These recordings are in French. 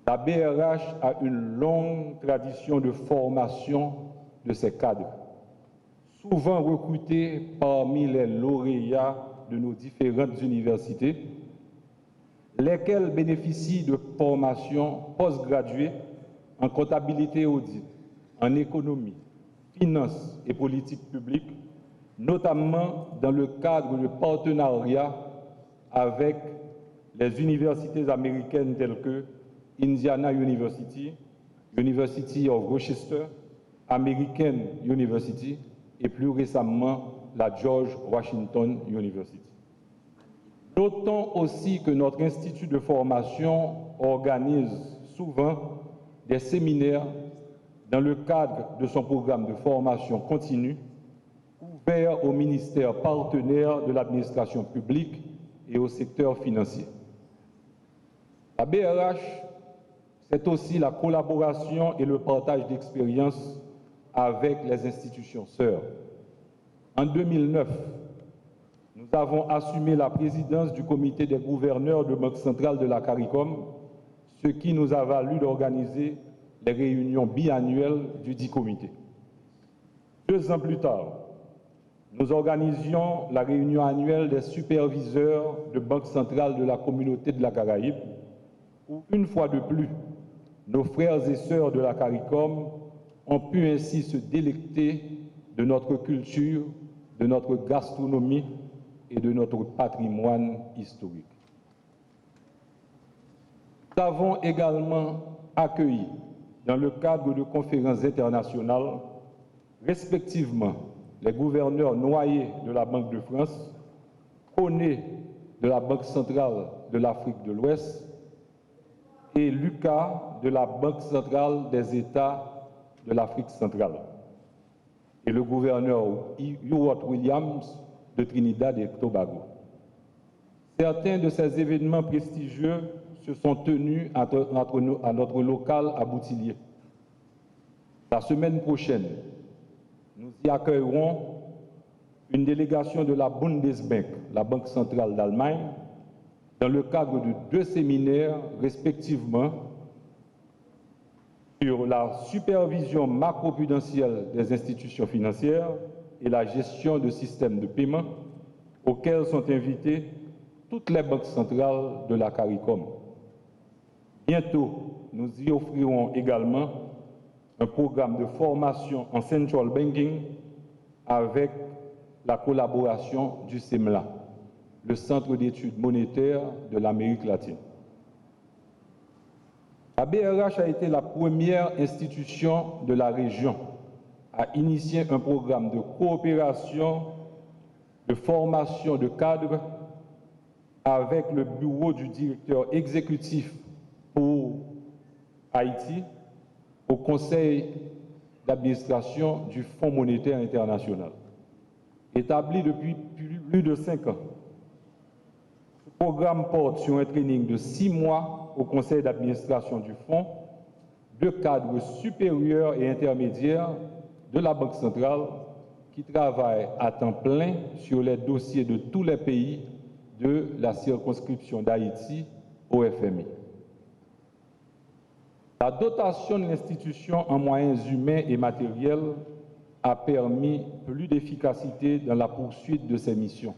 La BRH a une longue tradition de formation de ses cadres, souvent recrutés parmi les lauréats de nos différentes universités, lesquels bénéficient de formations postgraduées en comptabilité et audit, en économie, finance et politique publique, notamment dans le cadre de partenariats avec les universités américaines telles que Indiana University, University of Rochester, American University et plus récemment la George Washington University. Notons aussi que notre institut de formation organise souvent des séminaires dans le cadre de son programme de formation continue ouvert aux ministères partenaires de l'administration publique et au secteur financier. La BRH, c'est aussi la collaboration et le partage d'expériences avec les institutions sœurs. En 2009, nous avons assumé la présidence du comité des gouverneurs de Banque centrale de la CARICOM, ce qui nous a valu d'organiser les réunions biannuelles du dit comité. 2 ans plus tard, nous organisions la réunion annuelle des superviseurs de Banque centrale de la communauté de la Caraïbe, où une fois de plus, nos frères et sœurs de la CARICOM ont pu ainsi se délecter de notre culture, de notre gastronomie et de notre patrimoine historique. Nous avons également accueilli, dans le cadre de conférences internationales, respectivement les gouverneurs Noyer de la Banque de France, Koné de la Banque centrale de l'Afrique de l'Ouest et Lucas de la Banque centrale des États de l'Afrique centrale, et le gouverneur Howard Williams de Trinidad et Tobago. Certains de ces événements prestigieux se sont tenus à notre local à Boutillier. La semaine prochaine, nous y accueillerons une délégation de la Bundesbank, la Banque centrale d'Allemagne, dans le cadre de 2 séminaires respectivement sur la supervision macroprudentielle des institutions financières et la gestion de systèmes de paiement, auxquels sont invités toutes les banques centrales de la CARICOM. Bientôt, nous y offrirons également un programme de formation en Central Banking avec la collaboration du CEMLA, le Centre d'études monétaires de l'Amérique latine. La BRH a été la première institution de la région à initier un programme de coopération, de formation de cadres avec le bureau du directeur exécutif pour Haïti au conseil d'administration du Fonds monétaire international. Établi depuis plus de 5 ans, ce programme porte sur un training de 6 mois au conseil d'administration du Fonds de cadres supérieurs et intermédiaires de la Banque centrale qui travaillent à temps plein sur les dossiers de tous les pays de la circonscription d'Haïti au FMI. La dotation de l'institution en moyens humains et matériels a permis plus d'efficacité dans la poursuite de ses missions.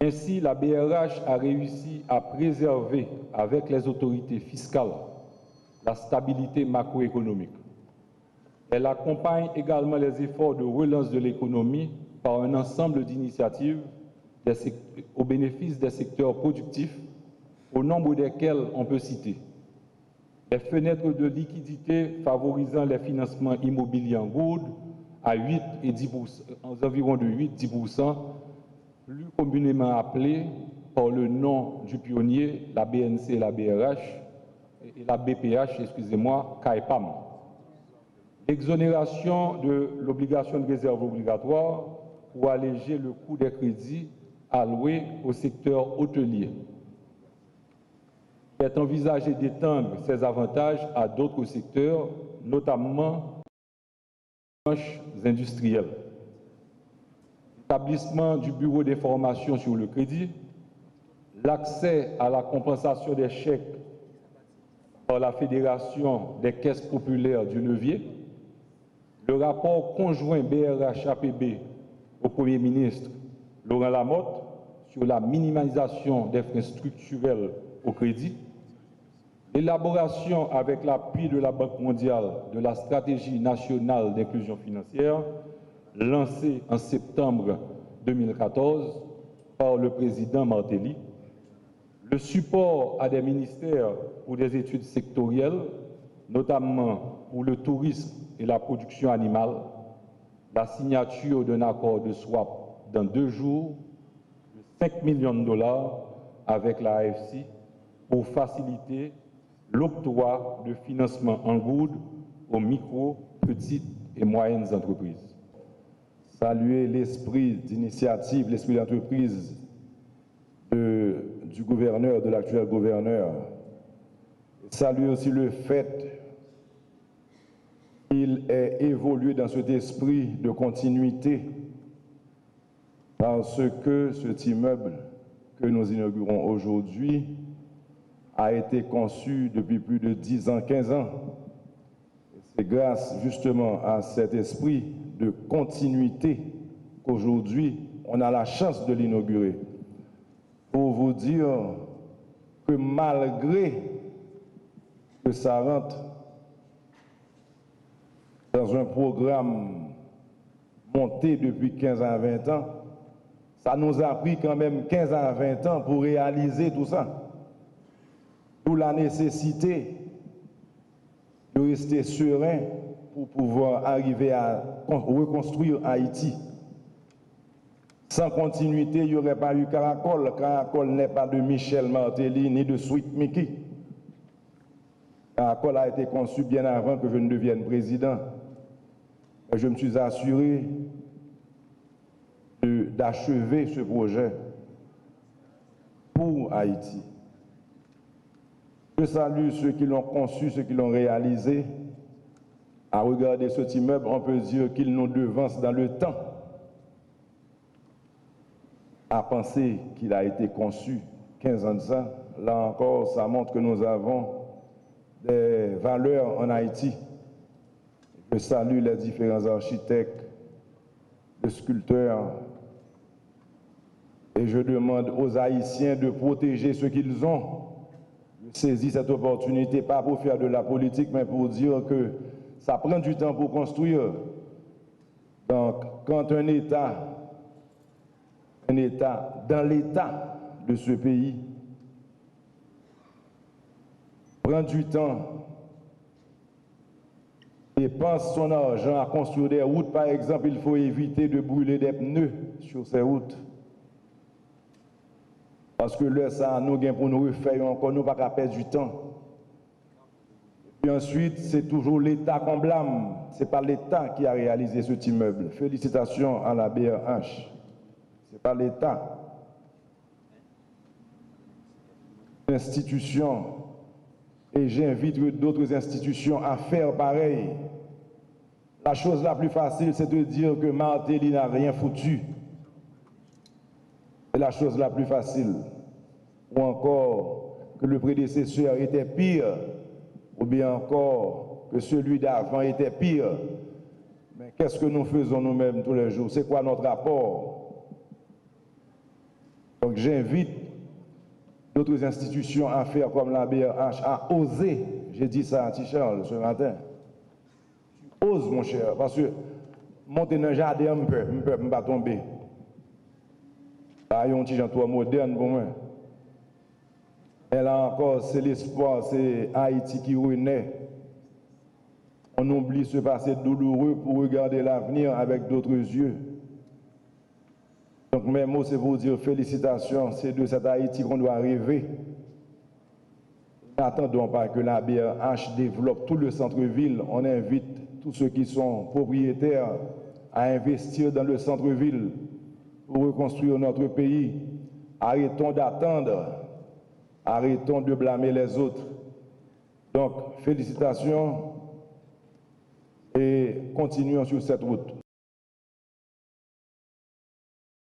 Ainsi, la BRH a réussi à préserver avec les autorités fiscales la stabilité macroéconomique. Elle accompagne également les efforts de relance de l'économie par un ensemble d'initiatives au bénéfice des secteurs productifs, au nombre desquels on peut citer les fenêtres de liquidité favorisant les financements immobiliers en gourde à 8 et 10%, environ de 8-10%, plus communément appelés par le nom du pionnier, la BNC et la BRH, et la BPH, excusez-moi, CAEPAM. L'exonération de l'obligation de réserve obligatoire pour alléger le coût des crédits alloués au secteur hôtelier. Il est envisagé d'étendre ces avantages à d'autres secteurs, notamment les branches industrielles. L'établissement du bureau d'information sur le crédit, l'accès à la compensation des chèques par la Fédération des caisses populaires du levier, le rapport conjoint BRH-APB au Premier ministre Laurent Lamotte sur la minimalisation des freins structurels au crédit, l'élaboration avec l'appui de la Banque mondiale de la stratégie nationale d'inclusion financière lancée en septembre 2014 par le président Martelly, le support à des ministères pour des études sectorielles, notamment pour le tourisme et la production animale, la signature d'un accord de swap dans 2 jours de 5 millions de dollars avec la AFC pour faciliter l'octroi de financement en gourde aux micro, petites et moyennes entreprises. Saluer l'esprit d'initiative, l'esprit d'entreprise du gouverneur, de l'actuel gouverneur. Saluer aussi le fait qu'il ait évolué dans cet esprit de continuité parce que cet immeuble que nous inaugurons aujourd'hui a été conçu depuis plus de 10 ans, 15 ans. C'est grâce justement à cet esprit de continuité qu'aujourd'hui on a la chance de l'inaugurer. Pour vous dire que malgré que ça rentre dans un programme monté depuis 15 à 20 ans, ça nous a pris quand même 15 à 20 ans pour réaliser tout ça. D'où la nécessité de rester serein pour pouvoir arriver à reconstruire Haïti. Sans continuité, il n'y aurait pas eu Caracol. Caracol n'est pas de Michel Martelly ni de Sweet Mickey. Caracol a été conçu bien avant que je ne devienne président. Et je me suis assuré d'achever ce projet pour Haïti. Je salue ceux qui l'ont conçu, ceux qui l'ont réalisé. À regarder cet immeuble, on peut dire qu'il nous devance dans le temps. À penser qu'il a été conçu 15 ans de ça, là encore, ça montre que nous avons des valeurs en Haïti. Je salue les différents architectes, les sculpteurs Et je demande aux Haïtiens de protéger ce qu'ils ont. Je saisis cette opportunité, pas pour faire de la politique, mais pour dire que ça prend du temps pour construire. Donc, quand un État dans l'État de ce pays, prend du temps, dépense son argent à construire des routes, par exemple, il faut éviter de brûler des pneus sur ces routes. Parce que là, ça, nous gagnons pour nous refaire encore, nous ne pouvons pas perdre du temps. Et ensuite, c'est toujours l'État qu'on blâme. Ce n'est pas l'État qui a réalisé cet immeuble. Félicitations à la BRH. Ce n'est pas l'État. Institutions, et j'invite d'autres institutions à faire pareil. La chose la plus facile, c'est de dire que Martelly n'a rien foutu. C'est la chose la plus facile. Ou encore que le prédécesseur était pire, ou bien encore que celui d'avant était pire. Mais qu'est-ce que nous faisons nous-mêmes tous les jours? C'est quoi notre rapport? Donc j'invite d'autres institutions à faire comme la BRH, à oser. J'ai dit ça à T-Charles ce matin. Tu oses, mon cher, parce que monter dans le jardin, je ne peux pas tomber. Là, il y a un petit genre moderne pour moi. Et là encore, c'est l'espoir, c'est Haïti qui renaît. On oublie ce passé douloureux pour regarder l'avenir avec d'autres yeux. Donc mes mots, c'est pour dire félicitations, c'est de cet Haïti qu'on doit rêver. N'attendons pas que la BRH développe tout le centre-ville. On invite tous ceux qui sont propriétaires à investir dans le centre-ville pour reconstruire notre pays. Arrêtons d'attendre, arrêtons de blâmer les autres. Donc félicitations et continuons sur cette route.